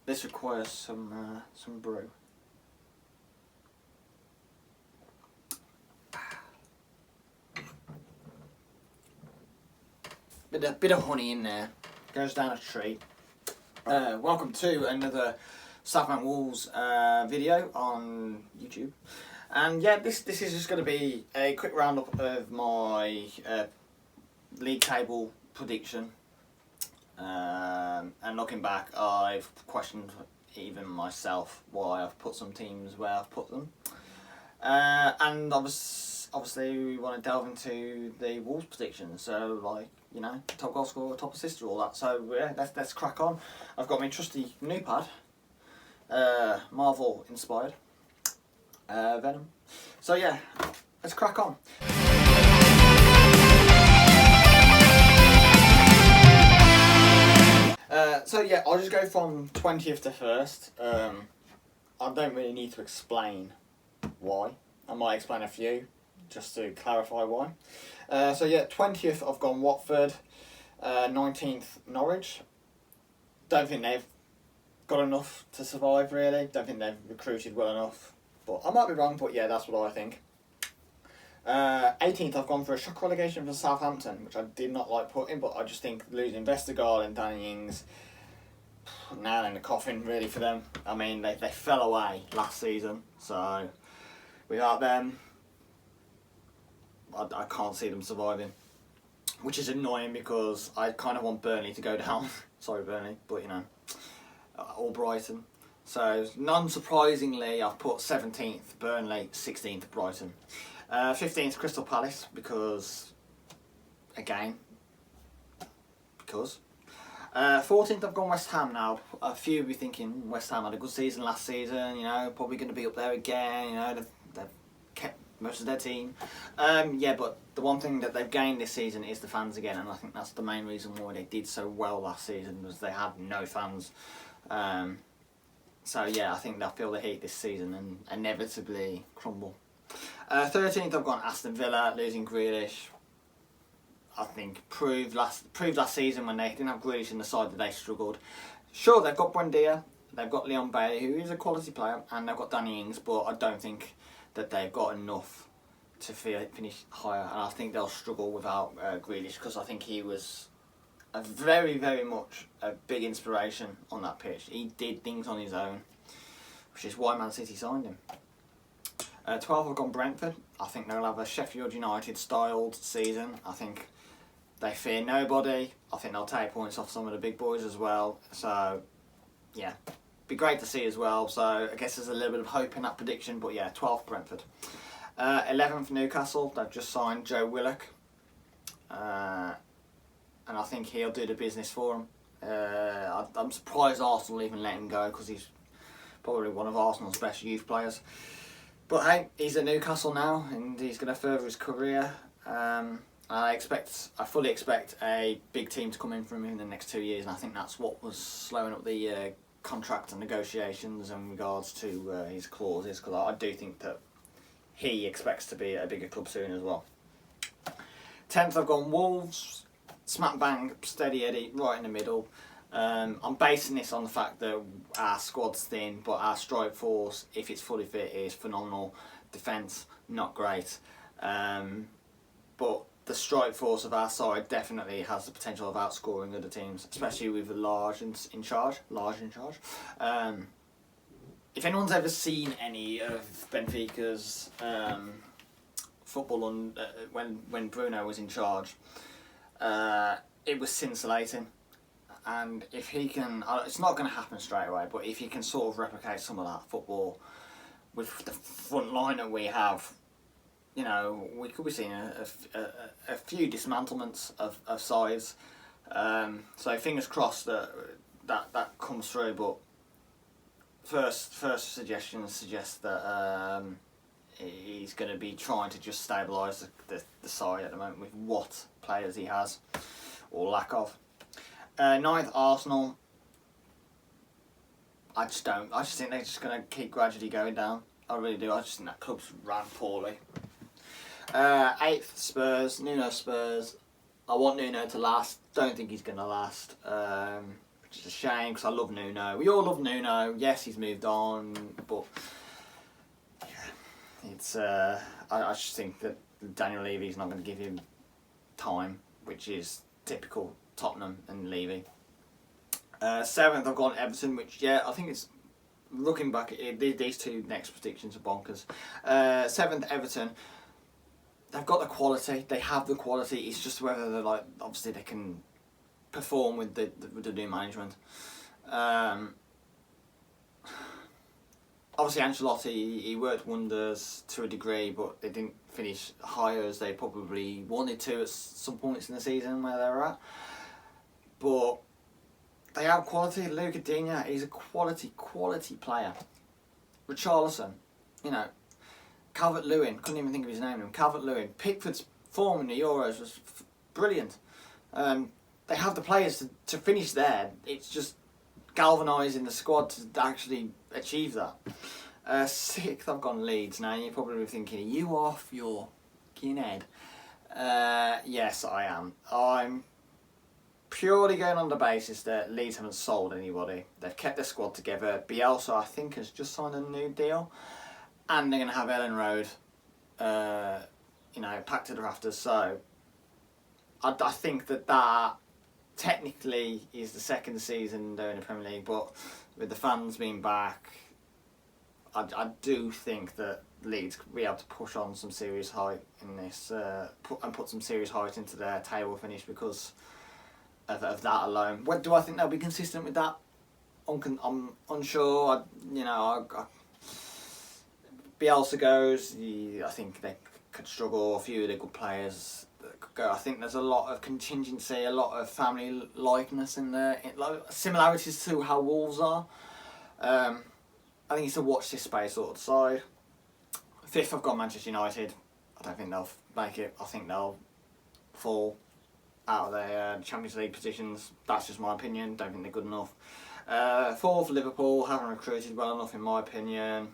This requires some brew. Bit of honey in there. Goes down a treat. Welcome to another Southbankwolves video on YouTube. And yeah, this is just going to be a quick roundup of my league table prediction. And looking back, I've questioned even myself why I've put some teams where I've put them. And obviously we want to delve into the Wolves predictions. So like, you know, top goal scorer, top assister, all that. So yeah, let's crack on. I've got my trusty new pad, Marvel inspired, Venom. So yeah, let's crack on. So yeah, I'll just go from 20th to 1st. I don't really need to explain why. I might explain a few, just to clarify why. So yeah, 20th I've gone Watford, 19th Norwich. Don't think they've got enough to survive really. Don't think they've recruited well enough. But I might be wrong, but yeah, that's what I think. 18th I've gone for a shock relegation for Southampton, which I did not like putting, but I just think losing Vestergaard and Danny Ings, nail in the coffin really for them. I mean, they fell away last season, so without them, I can't see them surviving, which is annoying because I kind of want Burnley to go down. Sorry Burnley, but you know, or Brighton. So non-surprisingly, I've put 17th Burnley, 16th Brighton. 15th Crystal Palace because, again, because. 14th I've gone West Ham now. A few will be thinking West Ham had a good season last season, you know, probably going to be up there again, you know, they've kept most of their team. Yeah, but the one thing that they've gained this season is the fans again, and I think that's the main reason why they did so well last season, was they had no fans. So yeah, I think they'll feel the heat this season and inevitably crumble. 13th I've gone Aston Villa, losing Grealish. I think proved last season when they didn't have Grealish in the side that they struggled. Sure, they've got Buendia, they've got Leon Bailey, who is a quality player, and they've got Danny Ings, but I don't think that they've got enough to finish higher, and I think they'll struggle without Grealish, because I think he was a very, very much a big inspiration on that pitch. He did things on his own, which is why Man City signed him. 12th I've gone Brentford. I think they'll have a Sheffield United styled season. I think they fear nobody. I think they'll take points off some of the big boys as well. So yeah, be great to see as well. So I guess there's a little bit of hope in that prediction. But yeah, 12th Brentford. 11th Newcastle. They've just signed Joe Willock, and I think he'll do the business for them. I'm surprised Arsenal even let him go, because he's probably one of Arsenal's best youth players. But hey, he's at Newcastle now, and he's going to further his career. I fully expect a big team to come in from him in the next 2 years, and I think that's what was slowing up the contract and negotiations in regards to his clauses, because I do think that he expects to be at a bigger club soon as well. 10th I've gone Wolves, smack bang, steady Eddie, right in the middle. I'm basing this on the fact that our squad's thin, but our strike force, if it's fully fit, is phenomenal. Defence, not great. But the strike force of our side definitely has the potential of outscoring other teams, especially with Large in charge. If anyone's ever seen any of Benfica's football when Bruno was in charge, it was scintillating. And if he can, it's not going to happen straight away, but if he can sort of replicate some of that football with the front line that we have, you know, we could be seeing a few dismantlements of sides. So fingers crossed that comes through. But first suggestions suggest that he's going to be trying to just stabilise the side at the moment with what players he has, or lack of. 9th Arsenal. I just think they're just going to keep gradually going down. I really do. I just think that club's ran poorly. 8th Spurs. Nuno Spurs. I want Nuno to last. Don't think he's going to last. which is a shame because I love Nuno. We all love Nuno. Yes, he's moved on, but yeah, it's. I just think that Daniel Levy's not going to give him time, which is typical Tottenham and Levy. 7th, I've gone Everton, which I think it's. Looking back at it, these two next predictions are bonkers. 7th, Everton. They've got the quality. They have the quality. It's just whether they're obviously they can perform with the new management. Obviously, Ancelotti, he worked wonders to a degree, but they didn't finish higher as they probably wanted to at some points in the season where they were at. But they have quality. Luca Digne, he's a quality player. Richarlison, Calvert-Lewin, couldn't even think of his name. Calvert-Lewin. Pickford's form in the Euros was brilliant. They have the players to finish there. It's just galvanising the squad to actually achieve that. 6th, I've gone Leeds. Now, you're probably thinking, are you off your head? Yes, I am. I'm purely going on the basis that Leeds haven't sold anybody. They've kept their squad together. Bielsa, I think, has just signed a new deal. And they're going to have Ellen Road, packed to the rafters. So I think that technically is the second season they're in the Premier League. But with the fans being back, I do think that Leeds could be able to push on some serious height in this, put some serious height into their table finish because of that alone. Do I think they'll be consistent with that? I'm unsure. Bielsa goes, I think they could struggle. A few of the good players could go. I think there's a lot of contingency, a lot of family likeness in there, similarities to how Wolves are. I think it's a watch this space sort of side. 5th, I've got Manchester United. I don't think they'll make it. I think they'll fall out of their Champions League positions. That's just my opinion. Don't think they're good enough. 4th, Liverpool. Haven't recruited well enough in my opinion.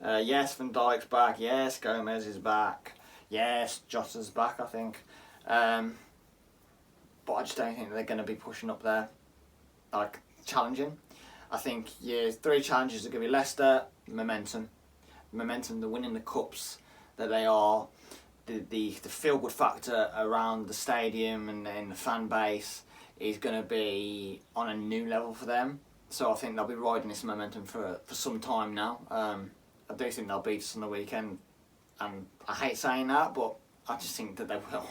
Yes, Van Dijk's back. Yes, Gomez is back. Yes, Jota's back, I think. But I just don't think they're going to be pushing up there, challenging. I think your 3 challenges are going to be Leicester, momentum, they're winning the cups that they are. The feel-good factor around the stadium and the fan base is going to be on a new level for them. So I think they'll be riding this momentum for some time now. I do think they'll beat us on the weekend, and I hate saying that, but I just think that they will.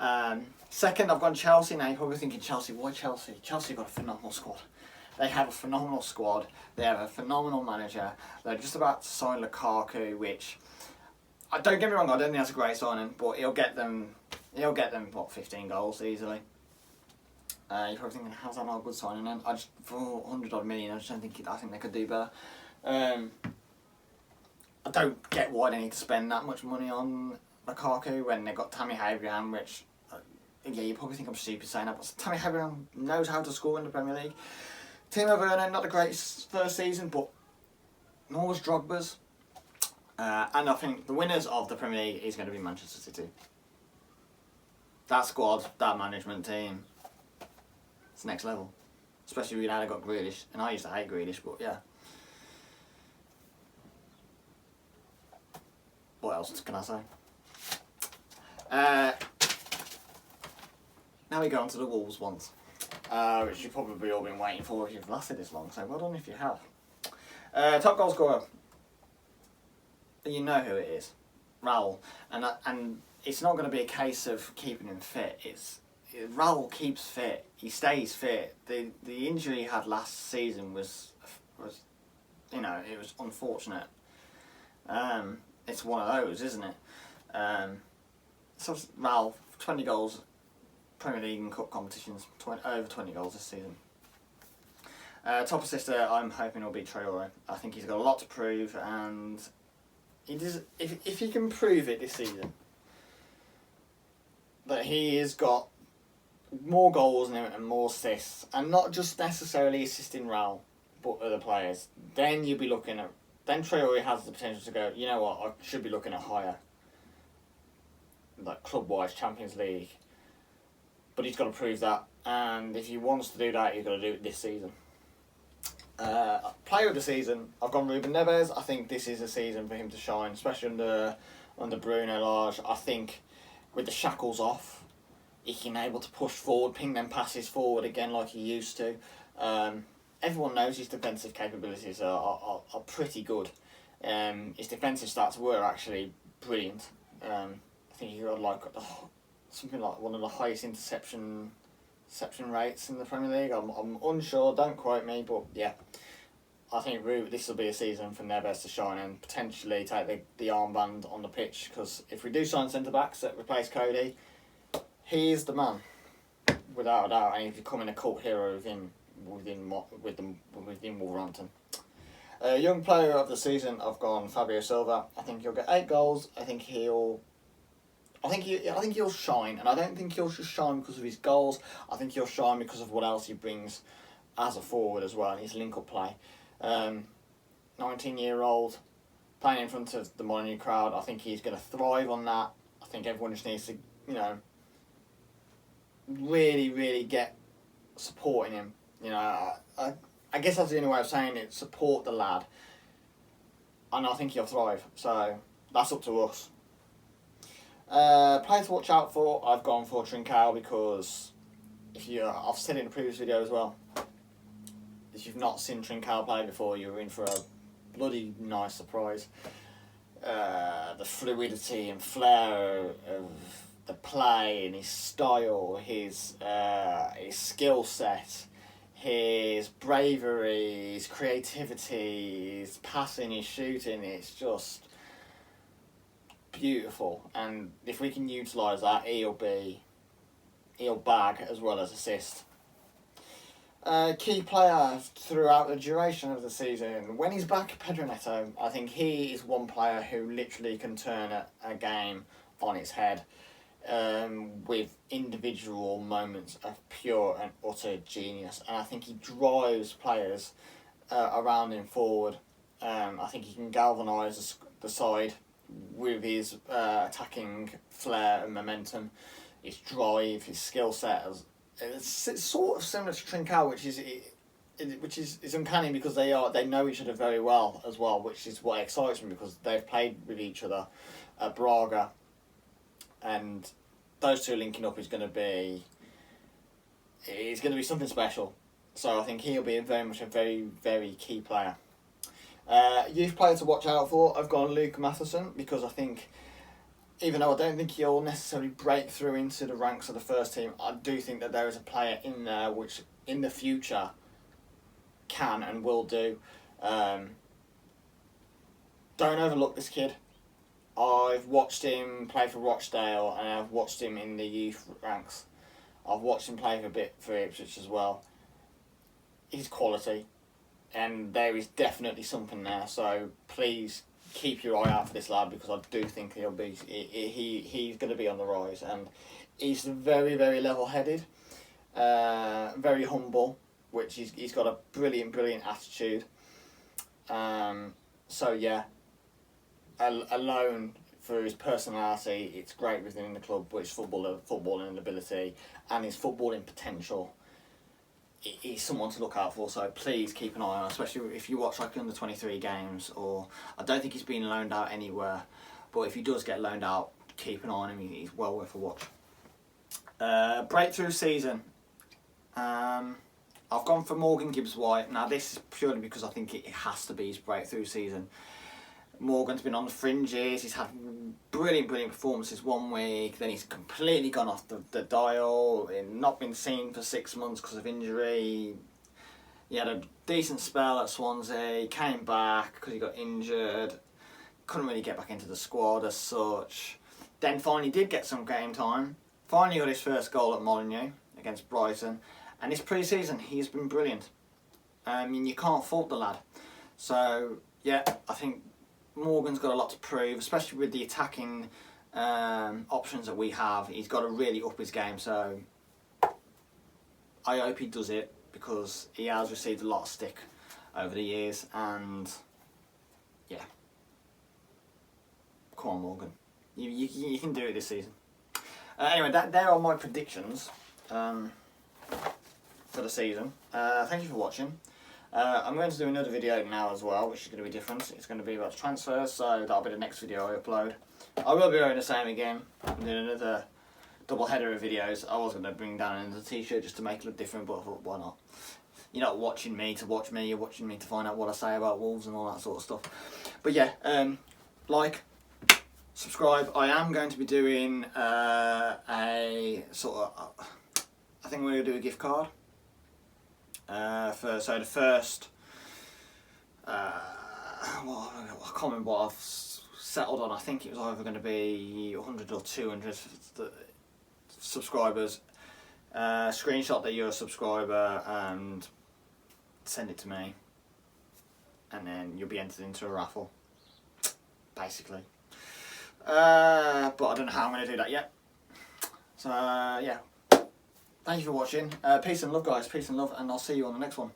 2nd, I've gone Chelsea. Now you're probably thinking, Chelsea, why Chelsea? Chelsea got a phenomenal squad. They have a phenomenal squad. They have a phenomenal manager. They're just about to sign Lukaku, which, don't get me wrong, I don't think that's a great signing, but he'll get them 15 goals easily. You're probably thinking, how's that not a good signing then? For 100 odd million, I think they could do better. I don't get why they need to spend that much money on Lukaku when they've got Tammy Abraham, which, you probably think I'm stupid saying that, but Tammy Abraham knows how to score in the Premier League. Timo Werner, not the greatest first season, but nor was Drogba's. And I think the winners of the Premier League is going to be Manchester City. That squad, that management team, it's next level. Especially now they've got Grealish, and I used to hate Grealish, but yeah. What else can I say? Now we go on to the Wolves ones, which you've probably all been waiting for if you've lasted this long, so well done if you have. Top goal scorer. You know who it is. Raul. And it's not going to be a case of keeping him fit. Raul keeps fit. He stays fit. The injury he had last season was it was unfortunate. It's one of those, isn't it? So Raul, 20 goals, Premier League and Cup competitions, over 20 goals this season. Top assister, I'm hoping will be Traore. I think he's got a lot to prove, and if he can prove it this season, that he has got more goals and more assists, and not just necessarily assisting Raul, but other players, then you'll be looking at. Then Traore has the potential to go, you know what, I should be looking at higher, like club-wise, Champions League. But he's got to prove that and if he wants to do that, he's got to do it this season. Player of the season, I've gone Ruben Neves. I think this is a season for him to shine, especially under Bruno Lage. I think with the shackles off, he can able to push forward, ping them passes forward again like he used to. Everyone knows his defensive capabilities are pretty good. His defensive stats were actually brilliant. I think he got like something like one of the highest interception rates in the Premier League. I'm unsure, don't quote me, but yeah. I think this will be a season for Neves to shine and potentially take the armband on the pitch, because if we do sign centre-backs that replace Cody, he is the man, without a doubt, and he's becoming a cult hero within Wolverhampton. Young player of the season, I've gone Fabio Silva. I think he'll get 8 goals. I think he'll shine, and I don't think he'll just shine because of his goals. I think he'll shine because of what else he brings as a forward as well, and his link-up play. 19-year-old playing in front of the Molineux crowd. I think he's going to thrive on that. I think everyone just needs to, really get supporting him. I guess that's the only way of saying it. Support the lad, and I think he'll thrive. So that's up to us. Player to watch out for, I've gone for Trincao, because I've said it in a previous video as well, if you've not seen Trincao play before, you're in for a bloody nice surprise. The fluidity and flair of the play and his style, his skill set, his bravery, his creativity, his passing, his shooting, it's just beautiful. And if we can utilise that, he'll bag as well as assist. Key player throughout the duration of the season. When he's back, Pedro Neto, I think he is one player who literally can turn a game on its head, with individual moments of pure and utter genius. And I think he drives players around him forward. I think he can galvanise the side with his attacking flair and momentum, his drive, his skill set. It's sort of similar to Trincao, which is uncanny, because they know each other very well as well, which is what excites me, because they've played with each other at Braga, and those two linking up is going to be something special. So I think he'll be very much a very, very key player. Youth player to watch out for, I've gone Luke Matheson, because I think, even though I don't think he'll necessarily break through into the ranks of the first team, I do think that there is a player in there which in the future can and will do. Don't overlook this kid. I've watched him play for Rochdale, and I've watched him in the youth ranks. I've watched him play for a bit for Ipswich as well. He's quality, and there is definitely something there. So please keep your eye out for this lad, because I do think he's going to be on the rise, and he's very, very level-headed, very humble, which he's got a brilliant attitude. So yeah, alone for his personality, it's great within the club, but his footballing ability and his footballing potential, he's someone to look out for. So please keep an eye on, especially if you watch like under 23 games, or I don't think he's been loaned out anywhere, but if he does get loaned out, keep an eye on him. He's well worth a watch. Breakthrough season. I've gone for Morgan Gibbs-White. Now this is purely because I think it has to be his breakthrough season. Morgan's been on the fringes, he's had brilliant performances one week, then he's completely gone off the dial, and not been seen for 6 months because of injury. He had a decent spell at Swansea, came back because he got injured, couldn't really get back into the squad as such. Then finally did get some game time, finally got his first goal at Molineux against Brighton, and this pre-season he's been brilliant. I mean, you can't fault the lad. So yeah, I think Morgan's got a lot to prove, especially with the attacking options that we have. He's got to really up his game, so I hope he does it, because he has received a lot of stick over the years, and yeah, come on Morgan, you can do it this season. Anyway, there are my predictions. for the season. Thank you for watching. I'm going to do another video now as well, which is going to be different. It's going to be about transfers, so that'll be the next video I upload. I will be wearing the same again. I'm doing another double header of videos. I was going to bring down another t-shirt just to make it look different, but I thought, why not? You're not watching me to watch me, you're watching me to find out what I say about Wolves and all that sort of stuff. But yeah, like, subscribe. I am going to be doing a sort of, I think we're going to do a gift card. So the first, well, I can't remember what I've settled on. I think it was either going to be 100 or 200 subscribers. Screenshot that you're a subscriber and send it to me, and then you'll be entered into a raffle, basically. But I don't know how I'm going to do that yet. So yeah, thank you for watching. Peace and love, guys. Peace and love, and I'll see you on the next one.